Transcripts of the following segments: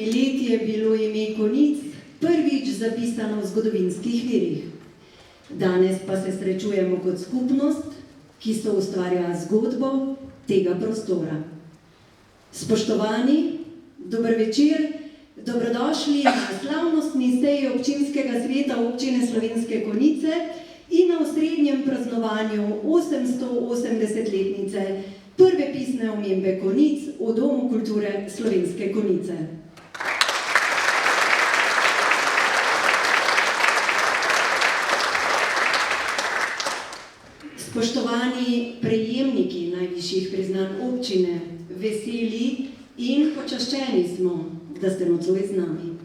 leti je bilo ime Konic prvič zapisano v zgodovinskih virih. Danes pa se srečujemo kot skupnost, ki so ustvarjala zgodbo tega prostora. Spoštovani, dober večer, dobrodošli na slavnostni seji občinskega sveta občine Slovenske Konjice in na osrednjem praznovanju 880-letnice prve pisne omembe Konjic v Domu kulture Slovenske Konjice. Spoštovani prejemniki najvišjih priznanj občine, veseli in počaščeni smo, da ste nocoj z nami.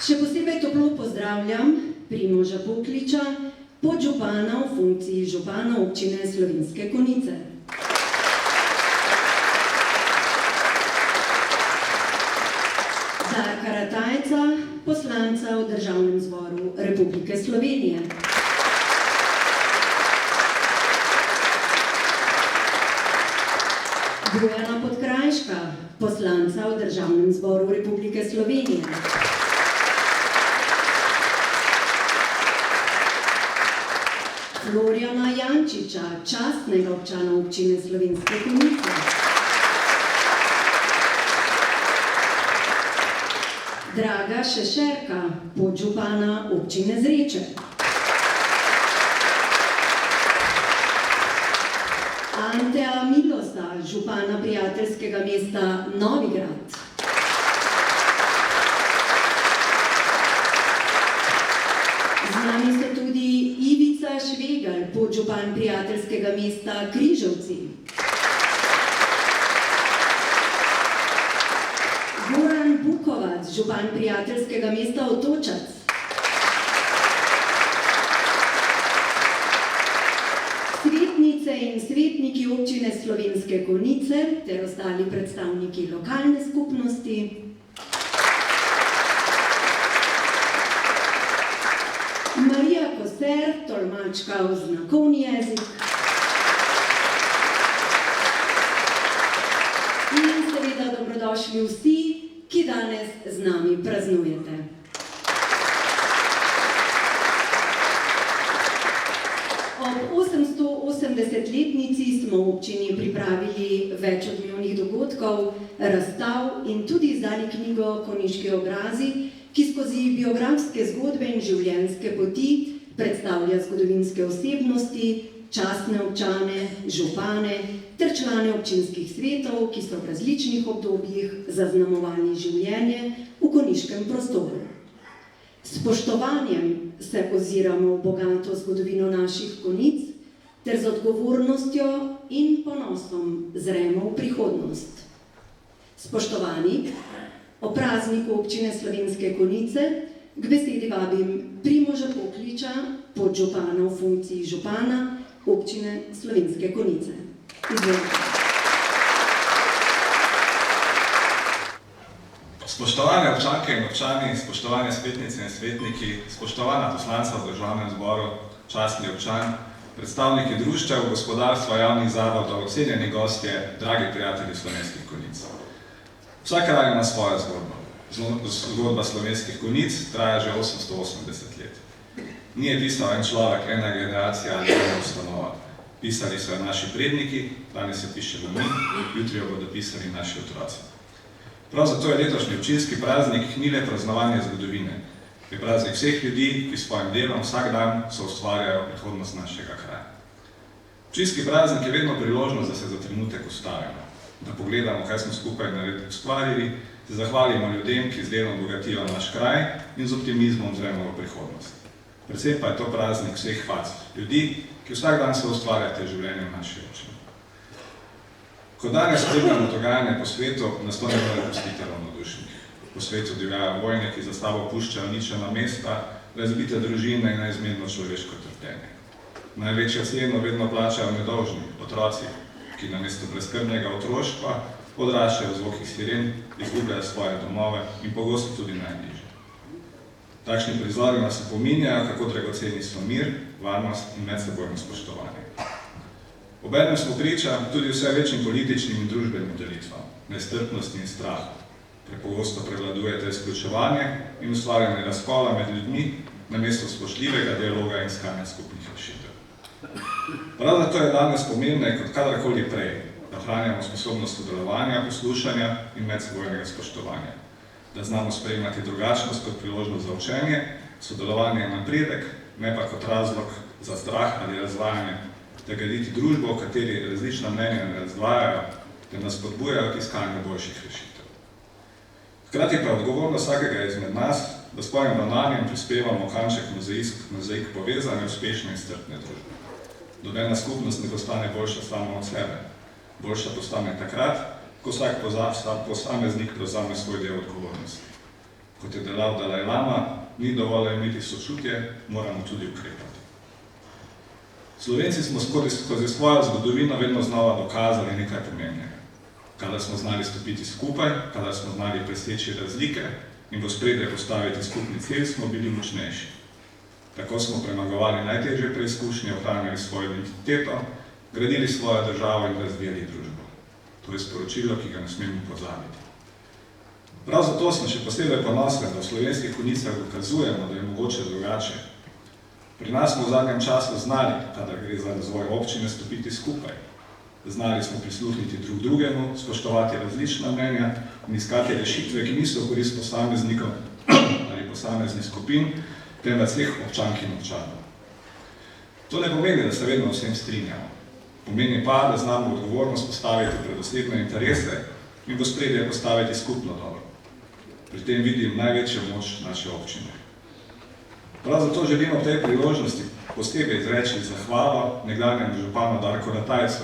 Še posebej toplo pozdravljam Primoža Pokliča, podžupana v funkciji župana občine Slovenske Konjice. Darka Ratajca, poslanca v Državnem zboru Republike Slovenije. Bojana Podkrajška, poslanca v Državnem zboru Republike Slovenije. Florjana Jančiča, častnega občana občine Slovenske Konjice. Draga Šešerka, podžupana občine Zreče. Antea Milosa, župana prijateljskega mesta Novigrad. Z nami so tudi Ivica Švegal, podžupan prijateljskega mesta Križevci. Goran Bukovac, župan prijateljskega mesta Otočac. Svetnice in svetniki občine Slovenske Konjice ter ostali predstavniki lokalne skupnosti. Marija Koser, tolmačka v znakovni jezik. In seveda dobrodošli vsi, ki danes z nami praznujete. Ob 880-letnici smo v občini pripravili več odmevnih dogodkov, razstav in tudi izdali knjigo Konjiški obrazi, ki skozi biografske zgodbe in življenjske poti predstavlja zgodovinske osebnosti, častne občane, župane ter člane občinskih svetov, ki so v različnih obdobjih zaznamovali življenje v konjiškem prostoru. S spoštovanjem se oziramo v bogato zgodovino naših Konjic ter z odgovornostjo in ponosom zremo v prihodnost. Spoštovani, o prazniku občine Slovenske Konjice k besedi vabim Primoža Pokliča, podžupana v funkciji župana občine Slovenske Konjice. Izvolite. Spoštovane občanke in občani, spoštovane svetnice in svetniki, spoštovana poslanca v Državnem zboru, častni občan, predstavniki društev, gospodarstva, javnih zavodov, cenjeni gostje, dragi prijatelji Slovenskih Konjic. Vsak kraj ima svojo zgodbo. Zgodba Slovenskih Konjic traja že 880 let. Ni je pisal en človek, ena generacija ali ena ustanova. Pisali so jo naši predniki, danes se pišemo mi, jutri jo bodo pisali naši otroci. Prav zato je letošnji občinski praznik ni le praznovanje zgodovine. Je praznik vseh ljudi, ki s svojim delom vsak dan soustvarjajo prihodnost našega kraja. Občinski praznik je vedno priložnost, da se za trenutek ustavimo, da pogledamo, kaj smo skupaj ustvarili, se zahvalimo ljudem, ki z delom bogatijo naš kraj in z optimizmom zremo v prihodnost. Predvsem pa je to praznik vseh fac, ljudi, ki vsak dan soustvarjate življenje v naši občini. Ko danes spremljamo dogajanje po svetu, nas to ne more pustiti ravnodušnih. Po svetu divjajo vojne, ki za sabo puščajo uničena mesta, razbite družine in neizmerno človeško trpljenje. Največjo ceno vedno plačajo nedolžni otroci, ki namesto brezskrbnega otroštva odraščajo v zvokih siren, izgubljajo svoje domove in pogosto tudi najbližje. Takšni prizori nas opominjajo, kako dragoceni so mir, varnost in medsebojno spoštovanje. Obenem smo priča tudi vse večjim političnim in družbenim delitvam, nestrpnosti in strahu. Prepogosto prevladujete izključevanje in ustvarjanje razkola med ljudmi, namesto spoštljivega dialoga in iskanja skupnih rešitev. Prav zato je danes pomembno kot kadarkoli prej, da ohranjamo sposobnost sodelovanja, poslušanja in medsebojnega spoštovanja. Da znamo sprejemati drugačnost kot priložnost za učenje, sodelovanje in napredek, ne pa kot razlog za strah ali razvajanje, da graditi družbo, v kateri različna mnenja ne razdvajajo, da nas spodbujajo k iskanju boljših rešitev. Hkrati pa je odgovornost vsakega izmed nas, da s svojim ravnanjem prispevamo kanček mozaik povezane, uspešne in strpne družbe. Nobena skupnost ne postane boljša samo od sebe. Boljša postane takrat, ko vsak posameznik prevzame svoj del odgovornosti. Kot je delal Dalaj Lama, ni dovolj imeti sočutje, moramo tudi ukrepati. Slovenci smo skozi svojo zgodovino vedno znova dokazali nekaj pomembnega. Kadar smo znali stopiti skupaj, kadar smo znali preseči razlike in v ospredje postaviti skupni cilj, smo bili močnejši. Tako smo premagovali najtežje preizkušnje, ohranjali svojo identiteto, gradili svojo državo in razvijali družbo. To je sporočilo, ki ga ne smemo pozabiti. Prav zato smo še posebej ponosni, da v Slovenskih Konjicah dokazujemo, da je mogoče drugače. Pri nas smo v zadnjem času znali, kadar gre za razvoj občine, stopiti skupaj. Znali smo prisluhniti drug drugemu, spoštovati različna mnenja in iskati rešitve, ki niso v korist posameznikov ali posameznih skupin, temveč vseh občank in občanov. To ne pomeni, da se vedno vsem strinjamo. Pomeni pa, da znamo odgovornost postaviti pred osebne interese in v ospredje postaviti skupno dobro. Pri tem vidim največjo moč naše občine. Prav zato želimo v tej priložnosti posebej izreči zahvalo nekdanjemu županu Darku Ratajcu,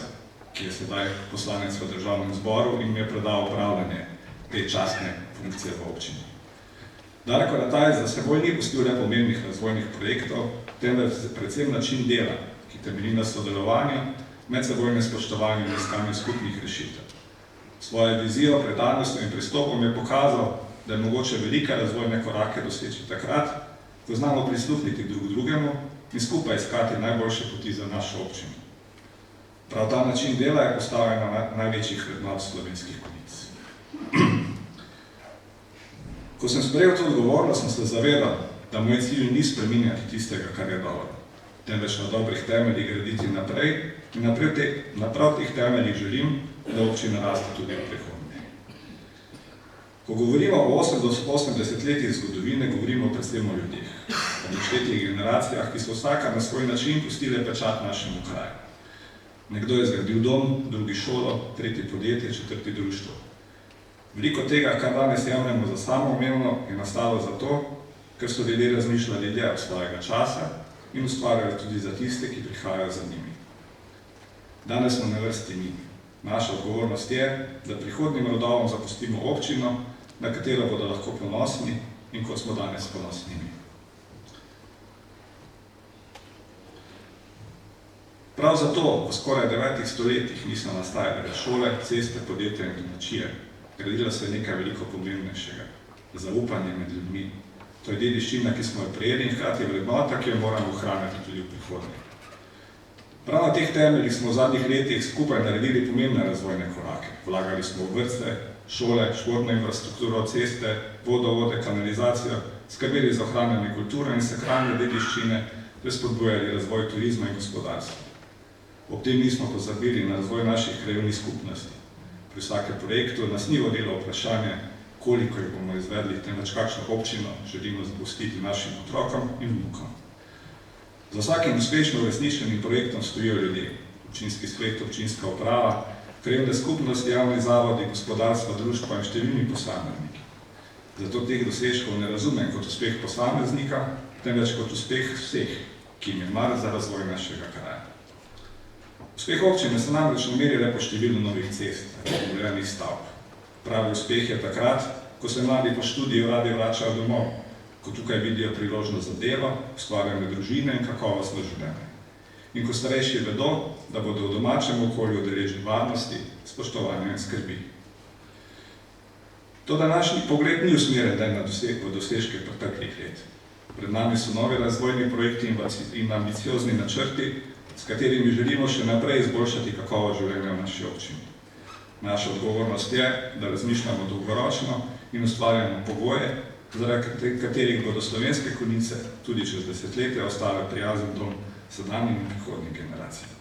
ki je sedaj poslanec v Državnem zboru in mi je predal upravljanje te častne funkcije v občini. Darko Ratajc za seboj ni pustil le pomembnih razvojnih projektov, temveč predvsem način dela, ki temelji na sodelovanju, medsebojnem spoštovanju in iskanju skupnih rešitev. Svojo vizijo, predanostjo in pristopom je pokazal, da je mogoče velike razvojne korake doseči takrat, ko znamo prisluhniti drug drugemu in skupaj iskati najboljše poti za našo občino. Prav ta način dela je postal ena največjih vrednot Slovenskih Konjic. Ko sem sprejel to odgovornost, sem se zavedal, da moj cilj ni spreminjati tistega, kar je dobro, temveč na dobrih temeljih graditi naprej in na prav teh temeljih želim, da občina raste tudi v prihodnje. Ko govorimo o 80 letih zgodovine, govorimo predvsem o ljudeh, o neštetih generacijah, ki so vsaka na svoj način pustile pečat našemu kraju. Nekdo je zgradil dom, drugi šolo, tretji podjetje, četrti društvo. Veliko tega, kar danes jemljemo za samoumevno, je nastalo zato, ker so ljudje razmišljali dlje od svojega časa in ustvarjali tudi za tiste, ki prihajajo za njimi. Danes smo na vrsti mi. Naša odgovornost je, da prihodnjim rodovom zapustimo občino, na katero bodo lahko ponosni in kot smo danes ponosni mi. Prav zato v skoraj 9 stoletjih niso nastajale šole, ceste, podjetja in domačije. Gradilo se je nekaj veliko pomembnejšega. Zaupanje med ljudmi. To je dediščina, ki smo jo prejeli in hkrati vrednota, ki jo moramo ohranjati tudi v prihodnje. Prav na teh temeljih smo v zadnjih letih skupaj naredili pomembne razvojne korake. Vlagali smo v vrtce, šole, športno infrastrukturo, ceste, vodovode, kanalizacijo, skrbeli za ohranjanje kulture in sakralne dediščine ter spodbujali razvoj turizma in gospodarstva. Ob tem nismo pozabili na razvoj naših krajevnih skupnosti. Pri vsakem projektu nas ni vodilo vprašanje, koliko jih bomo izvedli, temveč kakšno občino želimo zapustiti našim otrokom in vnukom. Za vsakim uspešno uresničenim projektom stojijo ljudje, občinski svet, občinska uprava, krajevne skupnosti, javni zavodi, gospodarstva, društva in številni posamezniki. Zato teh dosežkov ne razumem kot uspeh posameznika, temveč kot uspeh vseh, ki jim je mar za razvoj našega kraja. Uspeh občine se namreč ne meri le po številu novih cest, obnovljenih stavb. Pravi uspeh je takrat, ko se mladi po študiju radi vračajo domov, ko tukaj vidijo priložnost za delo, ustvarjanje družine in kakovostno življenje. In ko starejši vedo, da bodo v domačem okolju deležni varnosti, spoštovanja in skrbi. To današnji pogled ni usmerjen na dosežke preteklih let. Pred nami so novi razvojni projekti in ambiciozni načrti, s katerimi želimo še naprej izboljšati kakovost življenja v naši občini. Naša odgovornost je, da razmišljamo dolgoročno in ustvarjamo pogoje, zaradi katerih bodo Slovenske Konjice tudi čez desetletja ostale prijazen dom sedanjim in prihodnjim generacijam.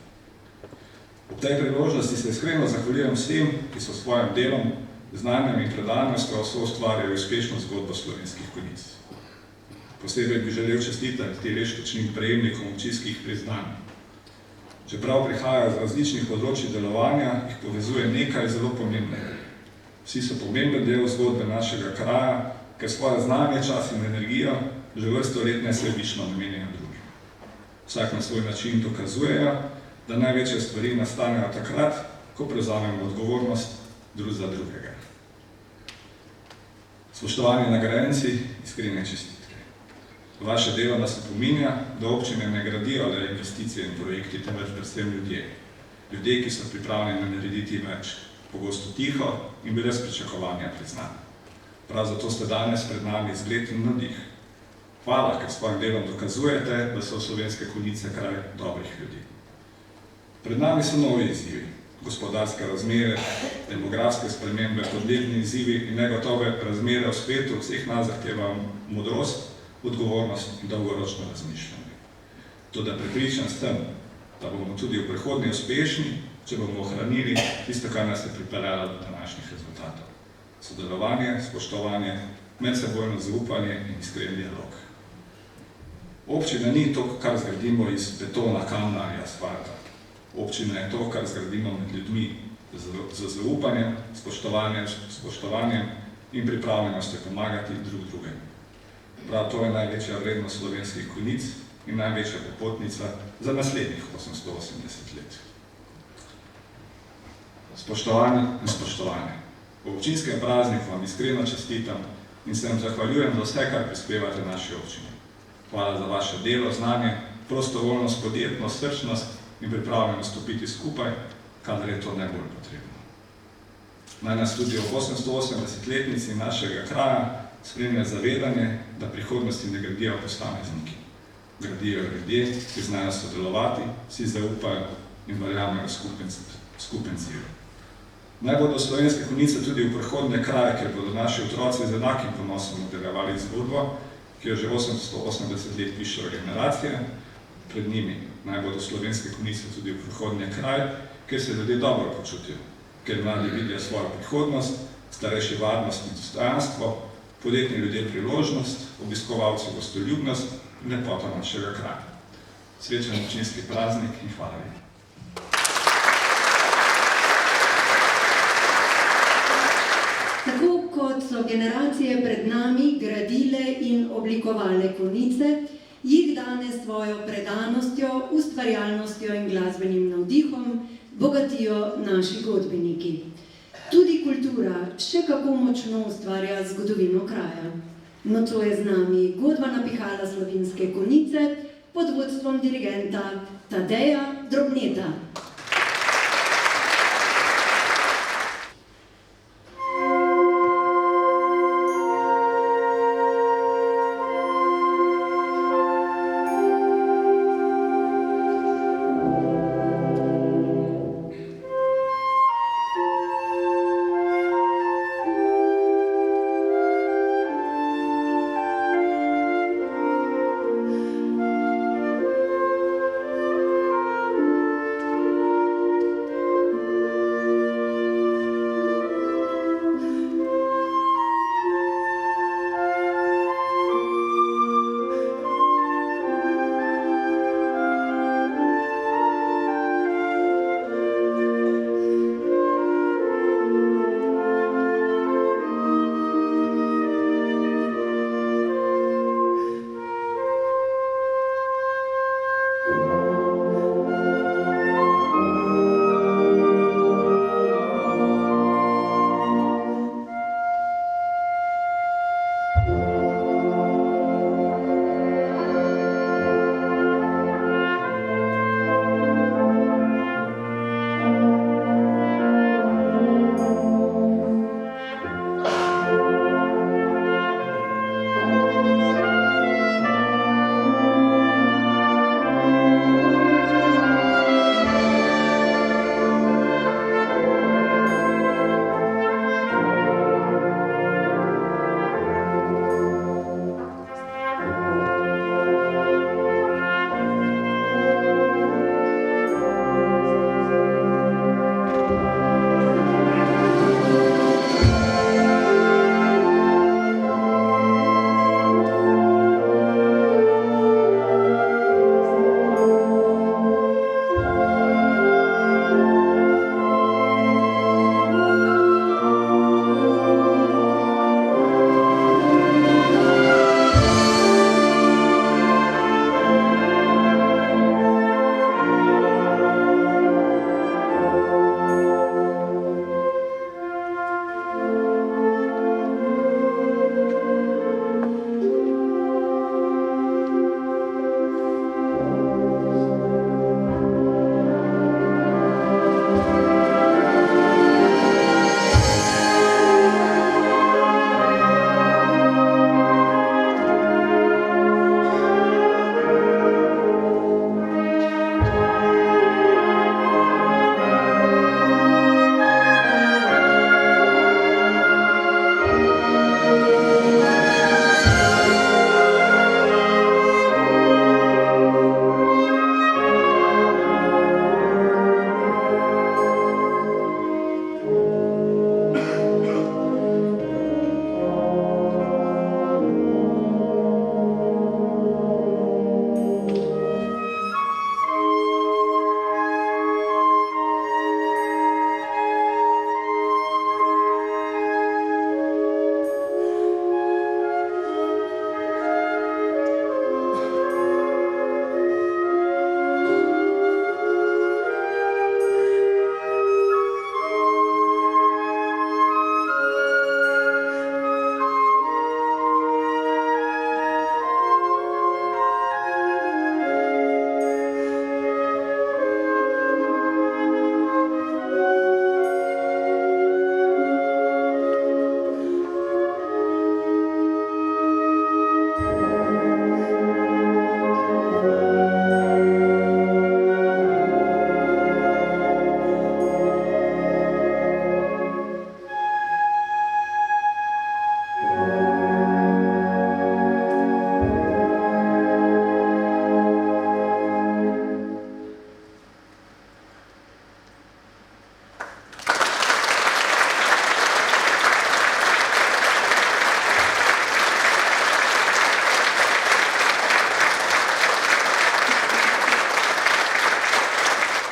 Ob tej priložnosti se iskreno zahvaljujem vsem, ki so s svojim delom, znanjem in predanostjo soustvarjali uspešno zgodbo Slovenskih Konjic. Posebej bi želel čestitati te letošnjim prejemnikom občinskih priznanj. Čeprav prihajajo z različnih področij delovanja, jih povezuje nekaj zelo pomembnega. Vsi so pomemben del zgodbe našega kraja, ker svoje znanje, čas in energijo že vrsto let nesebično namenjajo drugim. Vsak na svoj način dokazujejo, da največje stvari nastanejo takrat, ko prevzamemo odgovornost drug za drugega. Spoštovani nagrajenci, iskrene čestitke. Vaše delo nas opominja, da občine ne gradijo le investicije in projekti, temveč predvsem ljudje. Ljudje, ki so pripravljeni narediti več, pogosto tiho in brez pričakovanja priznanja. Prav zato ste danes pred nami zgled in navdih. Hvala, ker s svojim delom dokazujete, da so Slovenske Konjice kraj dobrih ljudi. Pred nami so novi izzivi, gospodarske razmere, demografske spremembe, podnebni izzivi in negotove razmere v svetu vseh nas zahtevajo modrost, odgovornost in dolgoročno razmišljanje. Toda prepričan sem, da bomo tudi v prihodnje uspešni, če bomo ohranili tisto, kar nas je pripeljalo do današnjih rezultatov. Sodelovanje, spoštovanje, medsebojno zaupanje in iskren dialog. Občina ni to, kar zgradimo iz betona, kamna ali asfalta. Občina je to, kar zgradimo med ljudmi, z zaupanjem, spoštovanjem in pripravljenostjo pomagati drug drugemu. Prav to je največja vrednost Slovenskih Konjic in največja popotnica za naslednjih 880 let. Spoštovani in spoštovane, v občinskem prazniku vam iskreno čestitam in se vam zahvaljujem za vse, kar prispevate naši občini. Hvala za vaše delo, znanje, prostovoljnost, podjetnost, srčnost in pripravljenost stopiti skupaj, kadar je to najbolj potrebno. Naj nas tudi ob 880-letnici našega kraja spremlja zavedanje, da prihodnosti ne gradijo posamezniki. Gradijo ljudje, ki znajo sodelovati, si zaupajo in verjamejo skupen cilj. Naj bodo Slovenske Konjice tudi v prihodnje kraje, ker bodo naši otroci z enakim ponosom nadaljevali zgodbo, ki jo že 880 let pišejo generacije pred njimi. Naj bodo Slovenske Konjice tudi v prihodnje kraj, kjer se ljudje dobro počutijo, ker mladi vidijo svojo prihodnost, starejši varnost in dostojanstvo, podjetni ljudje priložnost, obiskovalci gostoljubnost in lepota našega kraja. Srečen občinski praznik in hvala lepa. Tako kot so generacije pred nami gradile in oblikovale Konjice, jih danes svojo predanostjo, ustvarjalnostjo in glasbenim navdihom bogatijo naši godbeniki. Tudi kultura še kako močno ustvarja zgodovino kraja. Nocoj je z nami godba napihala Slovenske Konjice pod vodstvom dirigenta Tadeja Drobneta.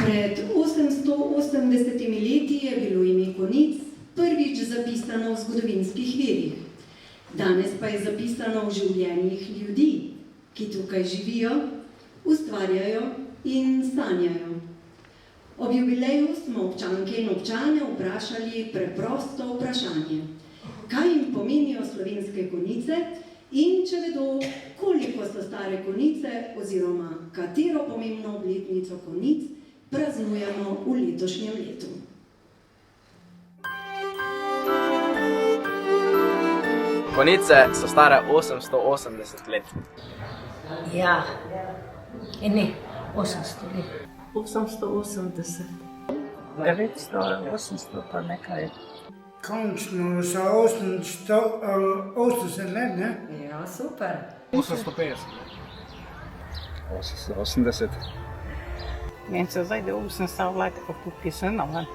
Pred 880 leti je bilo ime Konic prvič zapisano v zgodovinskih virih. Danes pa je zapisano v življenjih ljudi, ki tukaj živijo, ustvarjajo in sanjajo. Ob jubileju smo občanke in občane vprašali preprosto vprašanje. Kaj jim pomenijo slovenske Konice in če vedo, koliko so stare Konice oziroma katero pomembno obletnico Konic praznujemo v letošnjem letu. Konice so stare 880 let. Ja, ne, 800 let. 880. 900, 800 pa nekaj. Končno so 880 let, ne? Ja, super. 850. 880. Meni se zdaj, da 800 let, kako pisano, ne?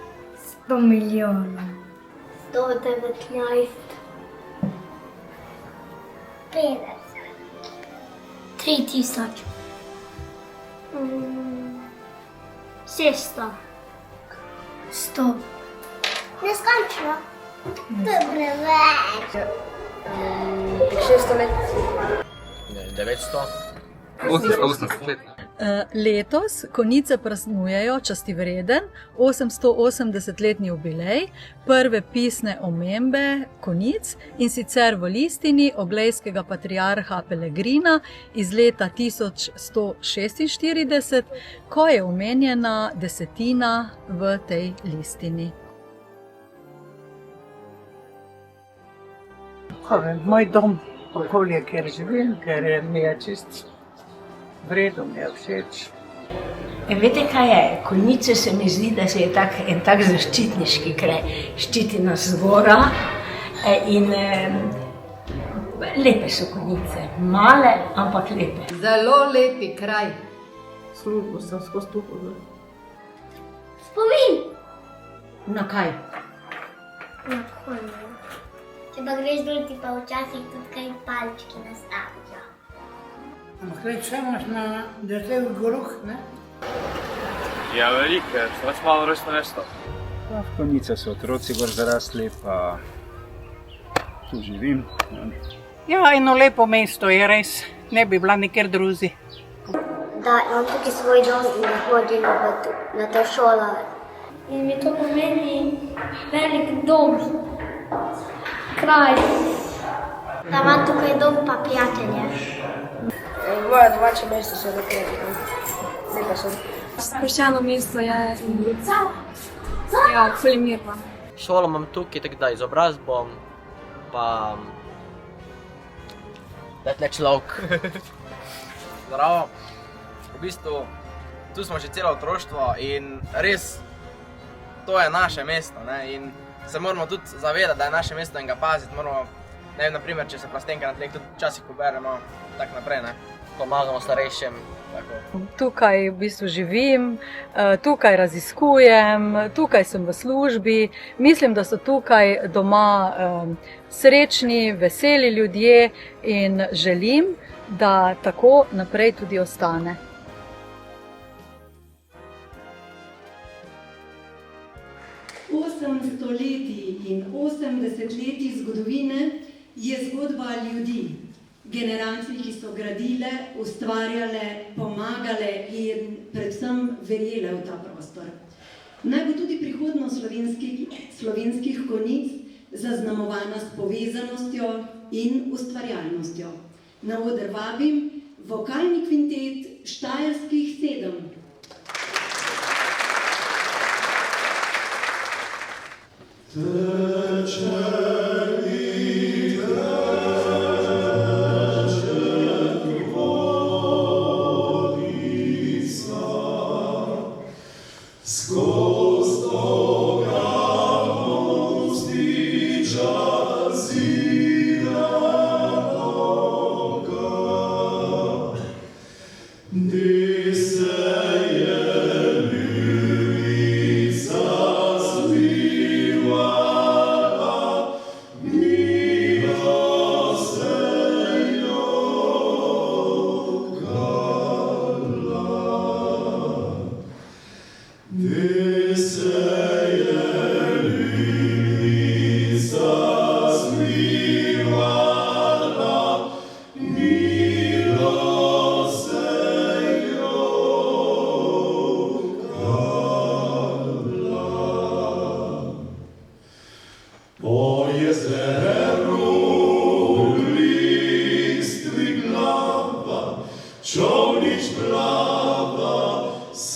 100 milijonov. 119. 50. 3000. 600. 100. Neskončno. Dobre več. 600 let. 900. 880 let. Letos Konice praznujejo častivreden 880-letni jubilej prve pisne omembe Konic, in sicer v listini oglejskega patriarha Pelegrina iz leta 1146, ko je omenjena desetina v tej listini. Moj dom, okolje, kjer živim, ker mi je čist vredo, mi je všeč. Veste, kaj je? Konice se mi zdi, da se je en tak zaščitniški kraj. Ščiti nas zgora in lepe so Konice. Male, ampak lepe. Zelo lepi kraj. Službo sem skozi tu hodila. Spomin. Na kaj? Na konju. Če pa greš dol, ti pa včasih tudi kaj palčki nastavijo. Ampak reč imaš na detel goruh, ne? Ja, velike, pač malo rojstno mesto. V Konice so otroci gor zarasli, pa tu živim. Ja, eno lepo mesto je res, ne bi bila nikjer druzi. Da imam tukaj svoj dom in da hodim na to šolo. In mi to pomeni velik dom, kraj. Da imam tukaj dom pa prijatelje. Moje domače mesto so lepe. Lepe so. Sproščeno mesto je primirno. Šolo imam tukaj, tako da izobrazbo, pa letle človek. Zdravo. V bistvu, tu smo že celo otroštvo in res, to je naše mesto, ne, in se moramo tudi zavedati, da je naše mesto in ga paziti, moramo, ne vem, naprimer, če se plastenka na tleh tudi včasih poberemo, tak naprej, ne. Pomagamo starejšim, tako. Tukaj v bistvu živim, tukaj raziskujem, tukaj sem v službi. Mislim, da so tukaj doma srečni, veseli ljudje in želim, da tako naprej tudi ostane. Osem stoletij in 80 letij zgodovine je zgodba ljudi. Generacij, ki so gradile, ustvarjale, pomagale in predvsem verjele v ta prostor. Naj bo tudi prihodnost slovenskih Konic zaznamovana s povezanostjo in ustvarjalnostjo. Na oder vabim vokalni kvintet Štajerskih 7.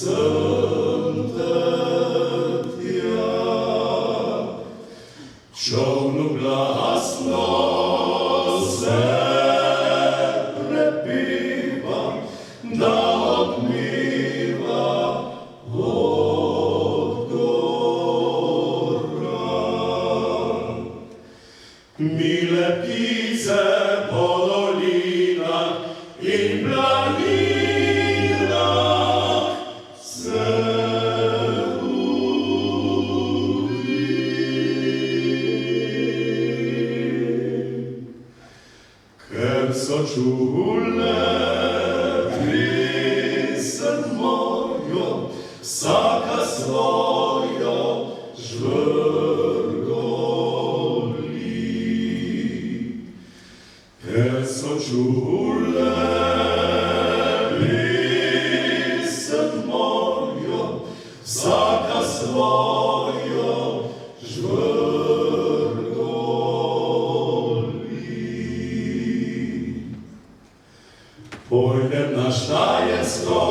sem te tja. Čolnu glasno se prepeva, da odmeva od gora. Mile ptice po dolinah in planinah se ker so čule pesem mojo, vsaka svojo žvrgoli. Ker so čule pesem mojo, vsaka svojo žvrgoli. Pojdem na Štajersko,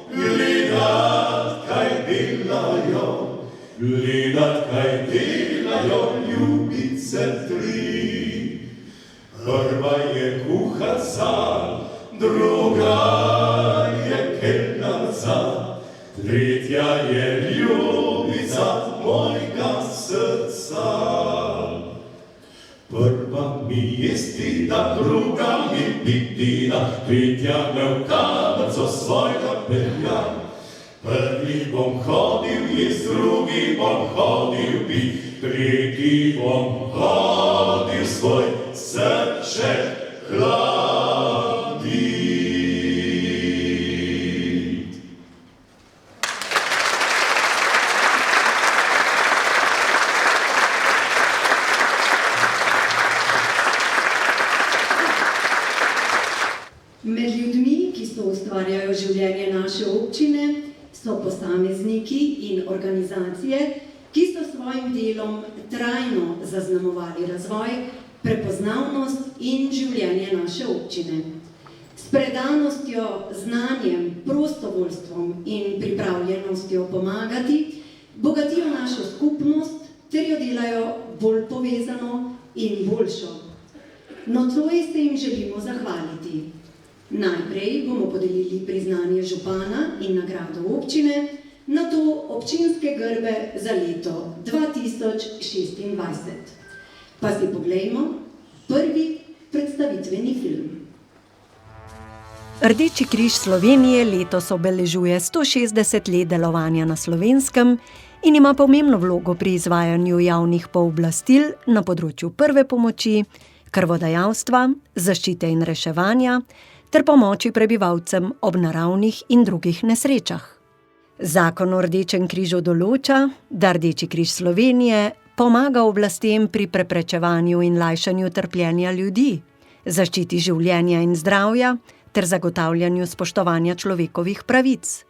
gledat, kaj delajo, ljubice tri. Prva je kuharica, druga je kelnarica, tretja je ljubica mojega srca. Prva mi je stida, druga mi pitida, tretja me v kabrco svojega pelja. Prvi bom hodil jaz, drugi bom hodil pit, tretji bom hodil svoj srček hladit. Med ljudmi, ki soustvarjajo življenje naše občine, so posamezniki in organizacije, ki so s svojim delom trajno zaznamovali razvoj, prepoznavnost in življenje naše občine. S predanostjo, znanjem, prostovoljstvom in pripravljenostjo pomagati bogatijo našo skupnost ter jo delajo bolj povezano in boljšo. Nocoj se jim želimo zahvaliti. Najprej bomo podelili priznanje župana in nagrado občine, nato občinske grbe za leto 2026. Pa si poglejmo prvi predstavitveni film. Rdeči križ Slovenije letos obeležuje 160 let delovanja na Slovenskem in ima pomembno vlogo pri izvajanju javnih pooblastil na področju prve pomoči, krvodajalstva, zaščite in reševanja ter pomoči prebivalcem ob naravnih in drugih nesrečah. Zakon o Rdečem križu določa, da Rdeči križ Slovenije pomaga oblastem pri preprečevanju in lajšanju trpljenja ljudi, zaščiti življenja in zdravja ter zagotavljanju spoštovanja človekovih pravic.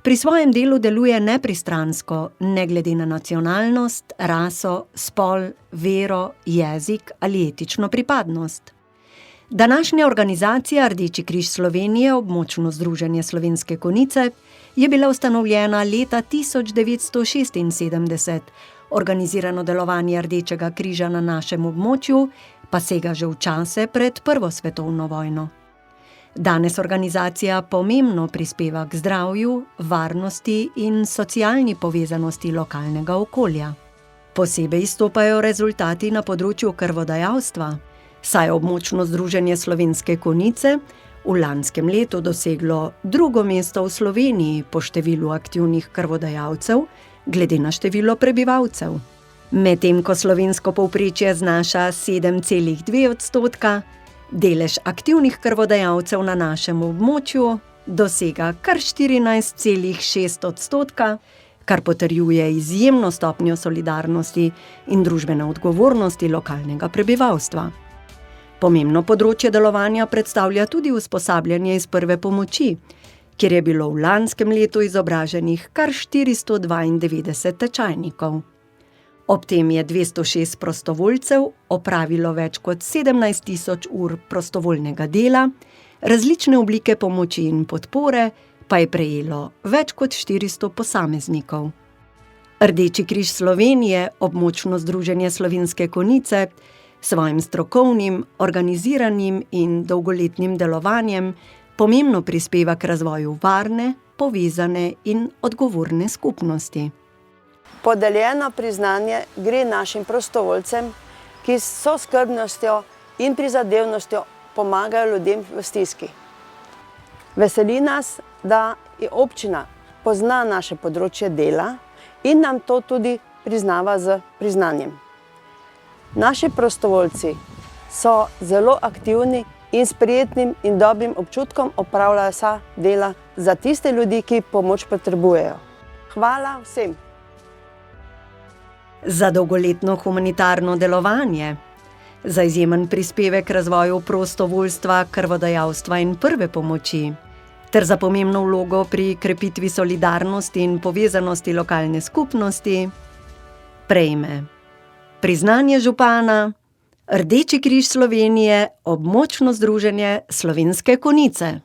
Pri svojem delu deluje nepristransko, ne glede na nacionalnost, raso, spol, vero, jezik ali etično pripadnost. Današnja organizacija Rdeči križ Slovenije, območno združenje Slovenske Konjice, je bila ustanovljena leta 1976. Organizirano delovanje Rdečega križa na našem območju pa sega že v čase pred Prvo svetovno vojno. Danes organizacija pomembno prispeva k zdravju, varnosti in socialni povezanosti lokalnega okolja. Posebej izstopajo rezultati na področju krvodajalstva, saj je območno združenje Slovenske Konjice v lanskem letu doseglo 2. mesto v Sloveniji po številu aktivnih krvodajalcev glede na število prebivalcev. Medtem ko slovensko povprečje znaša 7,2%, delež aktivnih krvodajalcev na našem območju dosega kar 14,6%, kar potrjuje izjemno stopnjo solidarnosti in družbene odgovornosti lokalnega prebivalstva. Pomembno področje delovanja predstavlja tudi usposabljanje iz prve pomoči, kjer je bilo v lanskem letu izobraženih kar 492 tečajnikov. Ob tem je 206 prostovoljcev opravilo več kot 17 000 ur prostovoljnega dela, različne oblike pomoči in podpore pa je prejelo več kot 400 posameznikov. Rdeči križ Slovenije, območno združenje Slovenske Konjice, svojim strokovnim, organiziranim in dolgoletnim delovanjem pomembno prispeva k razvoju varne, povezane in odgovorne skupnosti. Podeljeno priznanje gre našim prostovoljcem, ki s skrbnostjo in prizadevnostjo pomagajo ljudem v stiski. Veseli nas, da je občina pozna naše področje dela in nam to tudi priznava z priznanjem. Naši prostovoljci so zelo aktivni in s prijetnim in dobrim občutkom opravljajo vsa dela za tiste ljudi, ki pomoč potrebujejo. Hvala vsem! Za dolgoletno humanitarno delovanje, za izjemen prispevek razvoju prostovoljstva, krvodajalstva in prve pomoči, ter za pomembno vlogo pri krepitvi solidarnosti in povezanosti lokalne skupnosti, prejme priznanje župana, Rdeči križ Slovenije, območno združenje Slovenske Konjice.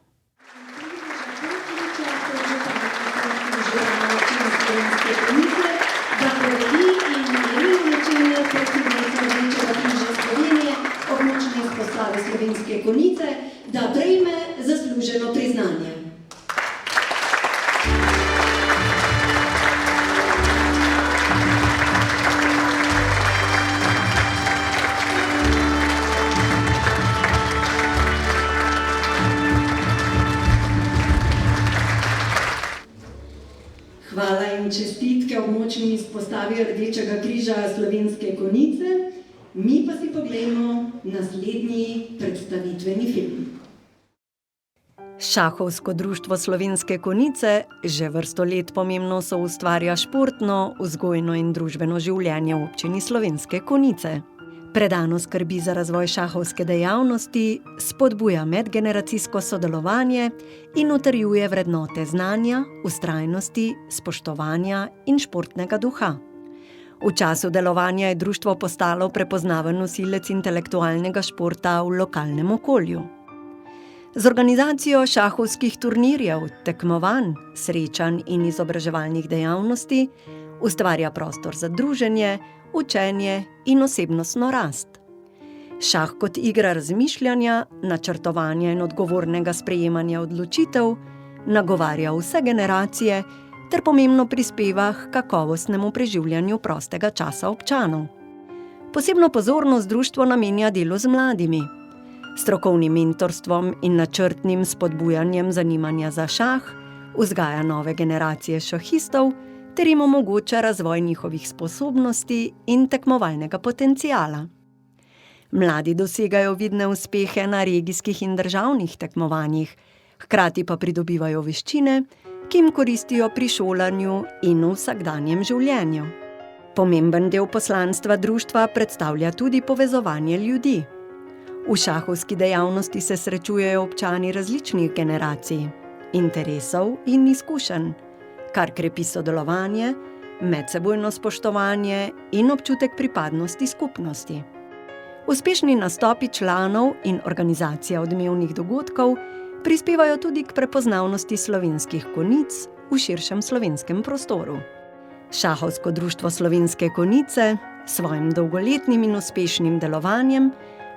Slovenske Konjice, da prejme zasluženo priznanje. Hvala in čestitke območni izpostavi Rdečega križa Slovenske Konjice. Mi pa si poglejmo naslednji predstavitveni film. Šahovsko društvo Slovenske Konjice že vrsto let pomembno soustvarja športno, vzgojno in družbeno življenje v občini Slovenske Konjice. Predano skrbi za razvoj šahovske dejavnosti, spodbuja medgeneracijsko sodelovanje in utrjuje vrednote znanja, vztrajnosti, spoštovanja in športnega duha. V času delovanja je društvo postalo prepoznaven nosilec intelektualnega športa v lokalnem okolju. Z organizacijo šahovskih turnirjev, tekmovanj, srečanj in izobraževalnih dejavnosti ustvarja prostor za druženje, učenje in osebnostno rast. Šah kot igra razmišljanja, načrtovanja in odgovornega sprejemanja odločitev nagovarja vse generacije ter pomembno prispeva k kakovostnemu preživljanju prostega časa občanov. Posebno pozornost društvo namenja delu z mladimi, strokovnim mentorstvom in načrtnim spodbujanjem zanimanja za šah, vzgaja nove generacije šahistov ter jim omogoča razvoj njihovih sposobnosti in tekmovalnega potenciala. Mladi dosegajo vidne uspehe na regijskih in državnih tekmovanjih, hkrati pa pridobivajo veščine, ki jim koristijo pri šolanju in v vsakdanjem življenju. Pomemben del poslanstva društva predstavlja tudi povezovanje ljudi. V šahovski dejavnosti se srečujejo občani različnih generacij, interesov in izkušenj, kar krepi sodelovanje, medsebojno spoštovanje in občutek pripadnosti skupnosti. Uspešni nastopi članov in organizacija odmevnih dogodkov prispevajo tudi k prepoznavnosti slovenskih konjic v širšem slovenskem prostoru. Šahovsko društvo Slovenske Konjice s svojim dolgoletnim in uspešnim delovanjem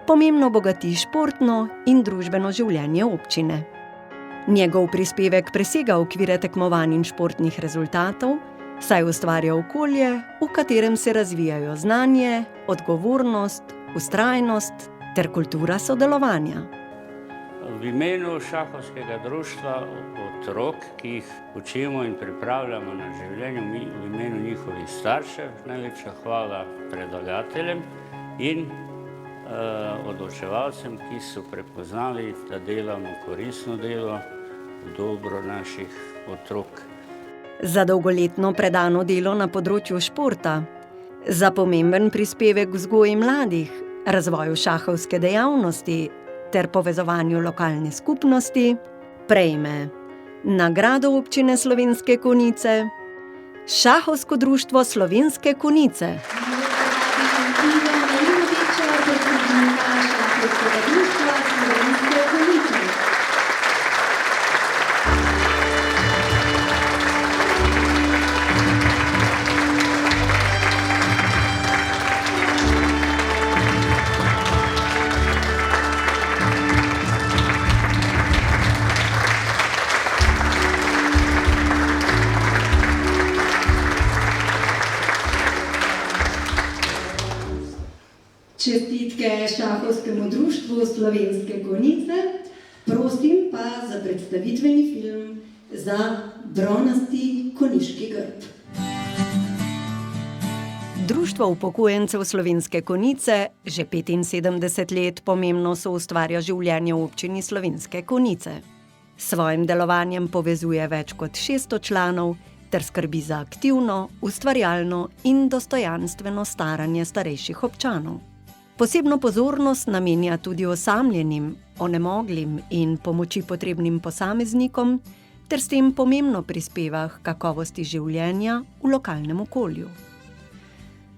pomembno bogati športno in družbeno življenje občine. Njegov prispevek presega okvire tekmovanj in športnih rezultatov, saj ustvarja okolje, v katerem se razvijajo znanje, odgovornost, vztrajnost ter kultura sodelovanja. V imenu šahovskega društva otrok, ki jih učimo in pripravljamo na življenje, v imenu njihovih staršev, najlepša hvala predlagateljem in odločevalcem, ki so prepoznali, da delamo koristno delo v dobro naših otrok. Za dolgoletno predano delo na področju športa, za pomemben prispevek vzgoji mladih, razvoju šahovske dejavnosti ter povezovanju lokalne skupnosti, prejme nagrado občine Slovenske Konjice, Šahovsko društvo Slovenske Konjice. čestitke šahovskemu društvu Slovenske Konjice, prosim pa za predstavitveni film za bronasti konjiški grb. Društvo upokojencev Slovenske Konjice že 75 let pomembno soustvarja življenje v občini Slovenske Konjice. S svojim delovanjem povezuje več kot 600 članov ter skrbi za aktivno, ustvarjalno in dostojanstveno staranje starejših občanov. Posebno pozornost namenja tudi osamljenim, onemoglim in pomoči potrebnim posameznikom ter s tem pomembno prispeva k kakovosti življenja v lokalnem okolju.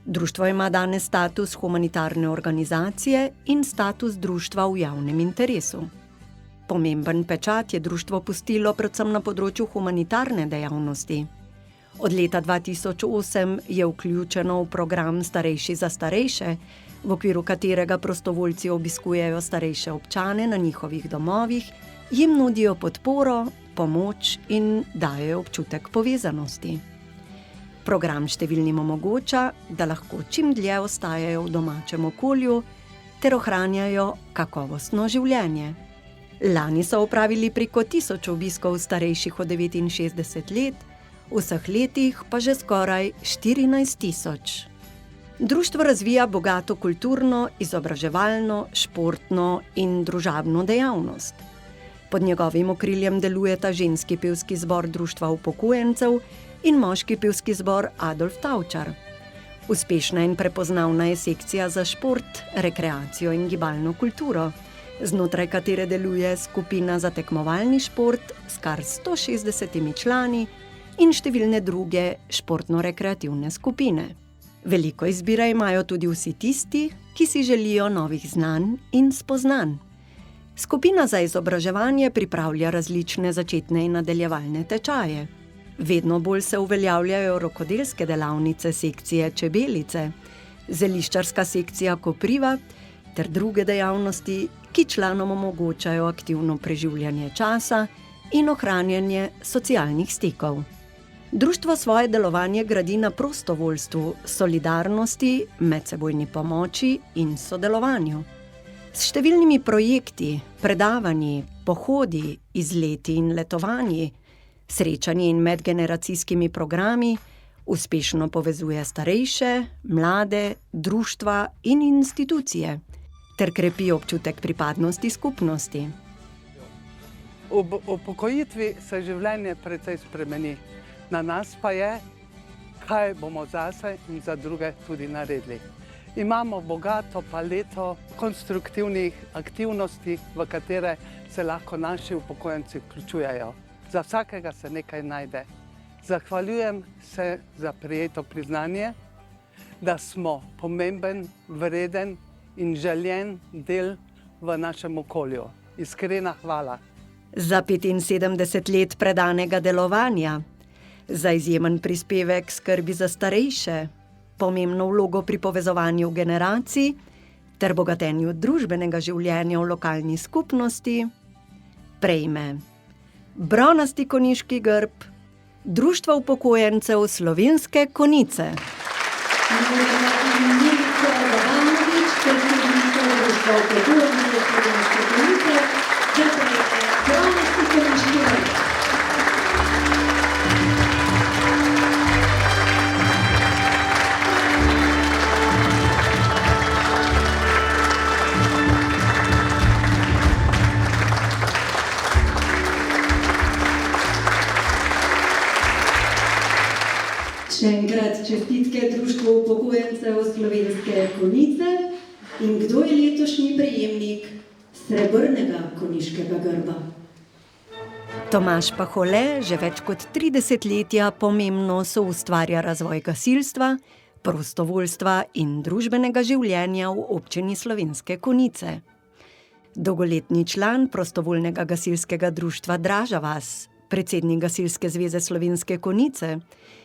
Društvo ima danes status humanitarne organizacije in status društva v javnem interesu. Pomemben pečat je društvo pustilo predvsem na področju humanitarne dejavnosti. Od leta 2008 je vključeno v program Starejši za starejše, v okviru katerega prostovoljci obiskujejo starejše občane na njihovih domovih, jim nudijo podporo, pomoč in dajejo občutek povezanosti. Program številnim omogoča, da lahko čim dlje ostajajo v domačem okolju ter ohranjajo kakovostno življenje. Lani so opravili preko 1000 obiskov starejših od 69 let, v vseh letih pa že skoraj 14 000. Društvo razvija bogato kulturno, izobraževalno, športno in družabno dejavnost. Pod njegovim okriljem delujeta ženski pevski zbor Društva upokojencev in moški pevski zbor Adolf Tavčar. Uspešna in prepoznavna je sekcija za šport, rekreacijo in gibalno kulturo, znotraj katere deluje skupina za tekmovalni šport s kar 160 člani in številne druge športno-rekreativne skupine. Veliko izbire imajo tudi vsi tisti, ki si želijo novih znanj in spoznanj. Skupina za izobraževanje pripravlja različne začetne in nadaljevalne tečaje. Vedno bolj se uveljavljajo rokodelske delavnice sekcije Čebelice, zeliščarska sekcija Kopriva ter druge dejavnosti, ki članom omogočajo aktivno preživljanje časa in ohranjanje socialnih stikov. Društvo svoje delovanje gradi na prostovoljstvu, solidarnosti, medsebojni pomoči in sodelovanju. S številnimi projekti, predavanji, pohodi, izleti in letovanji, srečanji in medgeneracijskimi programi uspešno povezuje starejše, mlade, društva in institucije ter krepi občutek pripadnosti skupnosti. Ob upokojitvi se življenje precej spremeni. Na nas pa je, kaj bomo zase in za druge tudi naredili. Imamo bogato paleto konstruktivnih aktivnosti, v katere se lahko naši upokojenci vključujejo. Za vsakega se nekaj najde. Zahvaljujem se za prijeto priznanje, da smo pomemben, vreden in željen del v našem okolju. Iskrena hvala. Za 75 let predanega delovanja, za izjemen prispevek skrbi za starejše, pomembno vlogo pri povezovanju generacij ter bogatenju družbenega življenja v lokalni skupnosti, prejme bronasti konjiški grb Društva upokojencev Slovenske Konjice. Še enkrat čestitke Društvu upokojencev Slovenske Konjice. In kdo je letošnji prejemnik srebrnega konjiškega grba? Tomaž Pahole že več kot 3 desetletja pomembno soustvarja razvoj gasilstva, prostovoljstva in družbenega življenja v občini Slovenske Konjice. Dolgoletni član prostovoljnega gasilskega društva Draža vas, predsednik Gasilske zveze Slovenske Konjice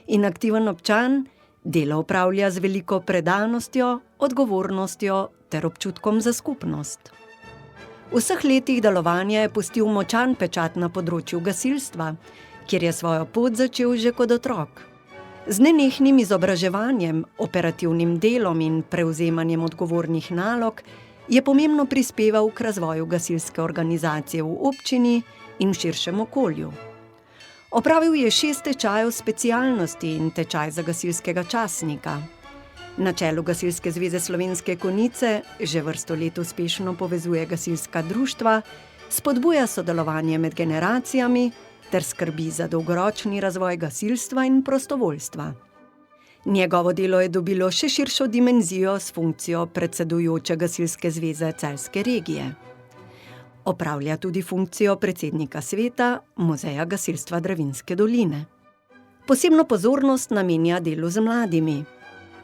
in aktiven občan, delo opravlja z veliko predanostjo, odgovornostjo ter občutkom za skupnost. V vseh letih delovanja je pustil močan pečat na področju gasilstva, kjer je svojo pot začel že kot otrok. Z nenehnim izobraževanjem, operativnim delom in prevzemanjem odgovornih nalog je pomembno prispeval k razvoju gasilske organizacije v občini in v širšem okolju. Opravil je 6 tečajev specialnosti in tečaj za gasilskega častnika. Na čelu Gasilske zveze Slovenske Konjice že vrsto let uspešno povezuje gasilska društva, spodbuja sodelovanje med generacijami ter skrbi za dolgoročni razvoj gasilstva in prostovoljstva. Njegovo delo je dobilo še širšo dimenzijo s funkcijo predsedujoče Gasilske zveze Celjske regije. Opravlja tudi funkcijo predsednika sveta Muzeja gasilstva Dravinjske doline. Posebno pozornost namenja delu z mladimi.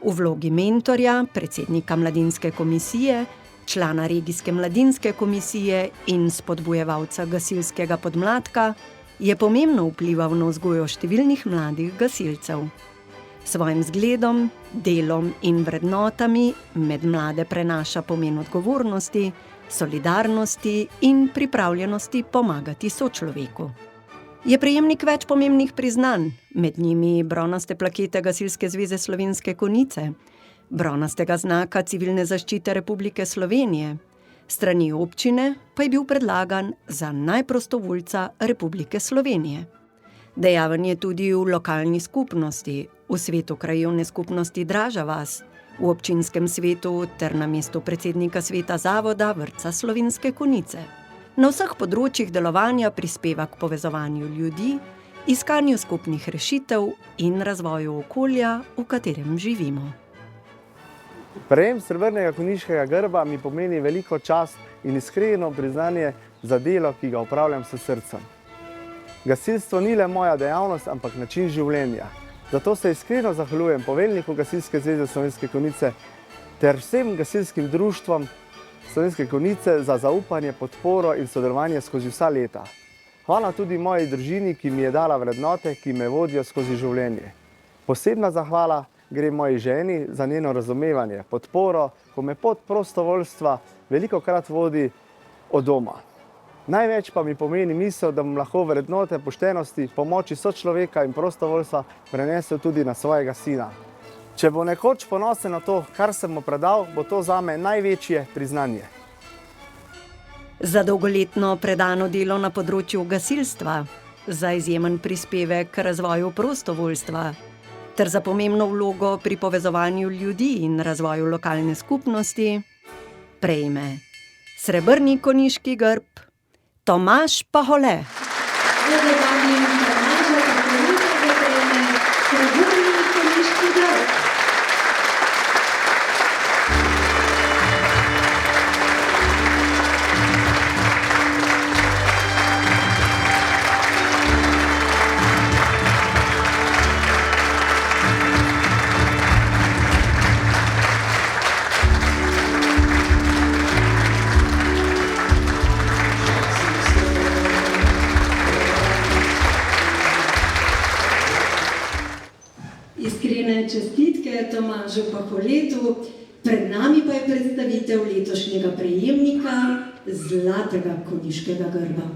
V vlogi mentorja, predsednika mladinske komisije, člana regijske mladinske komisije in spodbujevalca gasilskega podmladka je pomembno vplival na vzgojo številnih mladih gasilcev. Svojim zgledom, delom in vrednotami med mlade prenaša pomen odgovornosti, solidarnosti in pripravljenosti pomagati sočloveku. Je prejemnik več pomembnih priznanj, med njimi bronaste plakete Gasilske zveze Slovenske Konjice, bronastega znaka Civilne zaščite Republike Slovenije, strani občine pa je bil predlagan za najprostovoljca Republike Slovenije. Dejaven je tudi v lokalni skupnosti, v svetu krajevne skupnosti Draža vas, v občinskem svetu ter na mestu predsednika sveta zavoda Vrtca Slovenske Konjice. Na vseh področjih delovanja prispeva k povezovanju ljudi, iskanju skupnih rešitev in razvoju okolja, v katerem živimo. Prejem srebrnega konjiškega grba mi pomeni veliko čast in iskreno priznanje za delo, ki ga opravljam s srcem. Gasilstvo ni le moja dejavnost, ampak način življenja. Zato se iskreno zahvaljujem poveljniku Gasilske zveze Slovenske Konjice ter vsem gasilskim društvom Slovenske Konjice za zaupanje, podporo in sodelovanje skozi vsa leta. Hvala tudi moji družini, ki mi je dala vrednote, ki me vodijo skozi življenje. Posebna zahvala gre moji ženi za njeno razumevanje, podporo, ko me pot prostovoljstva velikokrat vodi od doma. Največ pa mi pomeni misel, da bom lahko vrednote poštenosti, pomoči sočloveka in prostovoljstva prenesel tudi na svojega sina. Če bo nekoč ponosen na to, kar sem mu predal, bo to zame največje priznanje. Za dolgoletno predano delo na področju gasilstva, za izjemen prispevek k razvoju prostovoljstva ter za pomembno vlogo pri povezovanju ljudi in razvoju lokalne skupnosti prejme srebrni konjiški grb Tomaž Pahole. Čestitke Tomažu Paholetu, pred nami pa je predstavitev letošnjega prejemnika Zlatega konjiškega grba.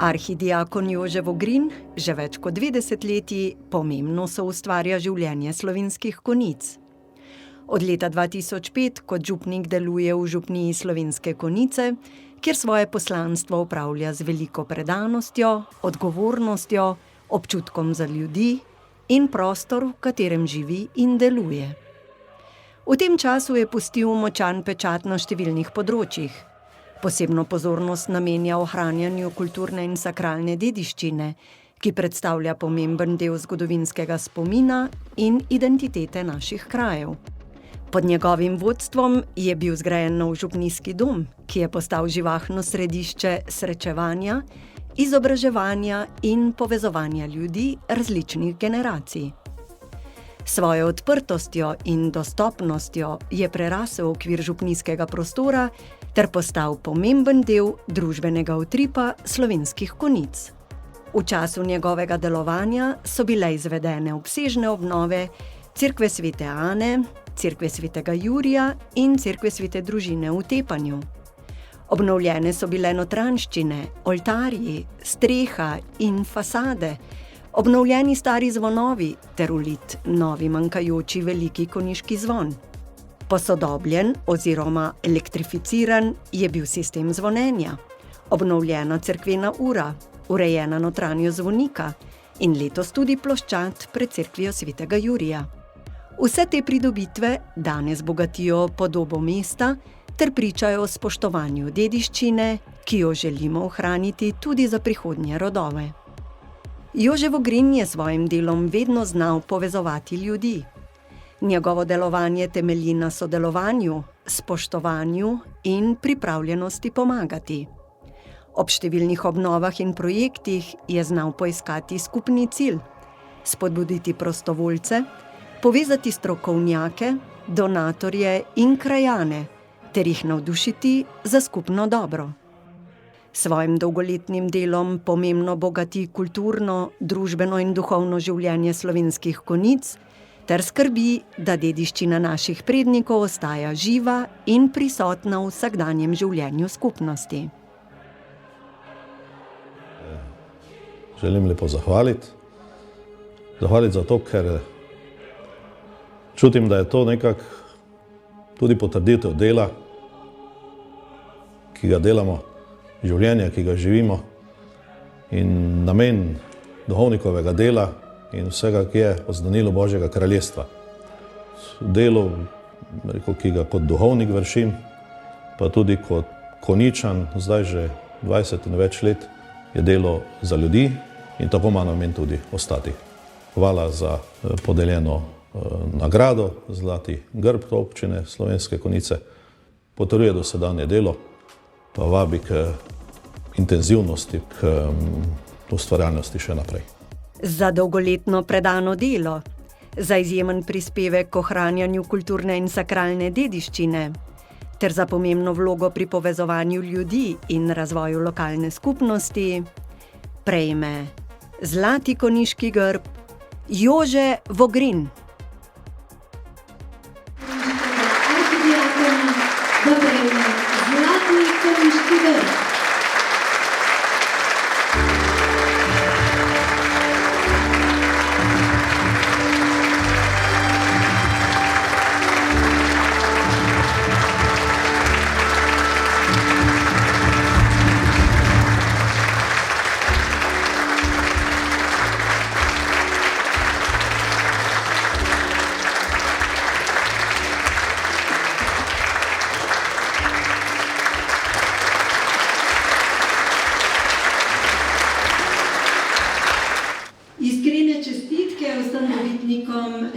Arhidiakon Jože Vogrin že več kot 2 desetletji pomembno soustvarja življenje slovenskih konjic. Od leta 2005 kot župnik deluje v Župniji Slovenske Konjice, kjer svoje poslanstvo opravlja z veliko predanostjo, odgovornostjo, občutkom za ljudi in prostor, v katerem živi in deluje. V tem času je pustil močan pečat na številnih področjih. Posebno pozornost namenja ohranjanju kulturne in sakralne dediščine, ki predstavlja pomemben del zgodovinskega spomina in identitete naših krajev. Pod njegovim vodstvom je bil zgrajen nov župnijski dom, ki je postal živahno središče srečevanja, izobraževanja in povezovanja ljudi različnih generacij. Svojo odprtostjo in dostopnostjo je prerasel okvir župnijskega prostora ter postal pomemben del družbenega utripa slovenskih konjic. V času njegovega delovanja so bile izvedene obsežne obnove Cerkve svete Ane, Cerkve svetega Jurija in Cerkve svete Družine v Tepanju. Obnovljene so bile notranjščine, oltarji, streha in fasade, obnovljeni stari zvonovi ter ulit novi manjkajoči veliki konjiški zvon. Posodobljen oziroma elektrificiran je bil sistem zvonjenja, obnovljena cerkvena ura, urejena notranjost zvonika in letos tudi ploščad pred cerkvijo svetega Jurija. Vse te pridobitve danes bogatijo podobo mesta ter pričajo o spoštovanju dediščine, ki jo želimo ohraniti tudi za prihodnje rodove. Jože Vogrin je svojim delom vedno znal povezovati ljudi. Njegovo delovanje temelji na sodelovanju, spoštovanju in pripravljenosti pomagati. Ob številnih obnovah in projektih je znal poiskati skupni cilj, spodbuditi prostovoljce, povezati strokovnjake, donatorje in krajane ter jih navdušiti za skupno dobro. Svojim dolgoletnim delom pomembno bogati kulturno, družbeno in duhovno življenje Slovenskih Konjic ter skrbi, da dediščina naših prednikov ostaja živa in prisotna v vsakdanjem življenju skupnosti. Želim lepo zahvaliti. Zahvaliti zato, ker čutim, da je to nekako tudi potrditev dela, ki ga delamo, življenja, ki ga živimo, in namen duhovnikovega dela in vsega, ki je oznanilo Božjega kraljestva. Delo, ki ga kot duhovnik vršim, pa tudi kot Konjičan, zdaj že 20 in več let, je delo za ljudi in tako ima namen tudi ostati. Hvala za podeljeno nagrado, zlati grb občine Slovenske Konjice, potrjuje dosedanje delo, pa vabi k intenzivnosti, k ustvarjalnosti še naprej. Za dolgoletno predano delo, za izjemen prispevek k ohranjanju kulturne in sakralne dediščine, ter za pomembno vlogo pri povezovanju ljudi in razvoju lokalne skupnosti, prejme zlati konjiški grb Jože Vogrin. Da prejme zlati konjiški grb.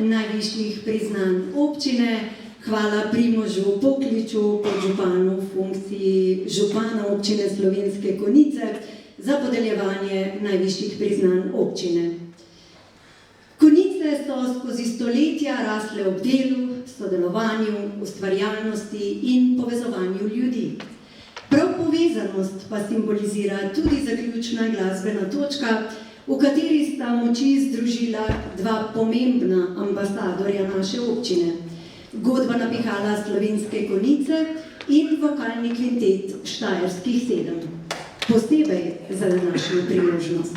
Najvišjih priznanj občine, hvala Primožu Pokliču, podžupanu v funkciji župana občine Slovenske Konjice, za podeljevanje najvišjih priznanj občine. Konjice so skozi stoletja rasle ob delu, sodelovanju, ustvarjalnosti in povezovanju ljudi. Prav povezanost pa simbolizira tudi zaključna glasbena točka, v kateri sta moči združila dva pomembna ambasadorja naše občine, godba napihala Slovenske Konjice in vokalni kvintet Štajerskih 7. Posebej za današnjo priložnost.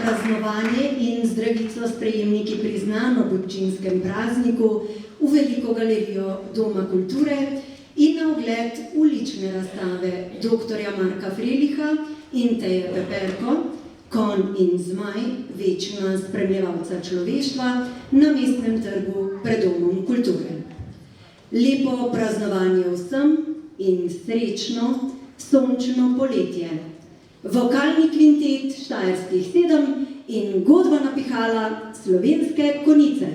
Praznovanje in zdravico s prejemniki priznanj ob občinskem prazniku v veliko galerijo Doma kulture in na ogled ulične razstave dr. Marka Freliha in Teje Peperko, Konj in zmaj, večna spremljevalca človeštva na Mestnem trgu pred Domom kulture. Lepo praznovanje vsem in srečno sončno poletje. Vokalni kvintet Štajerskih 7 in godba napihala Slovenske Konjice.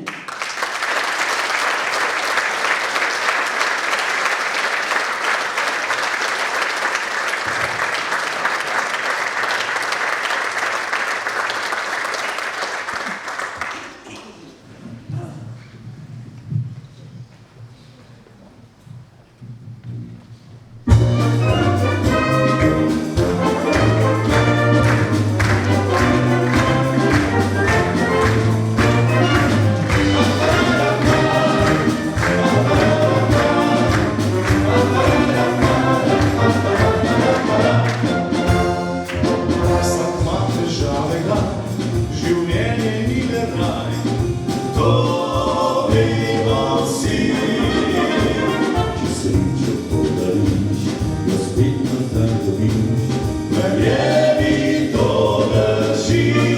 ti.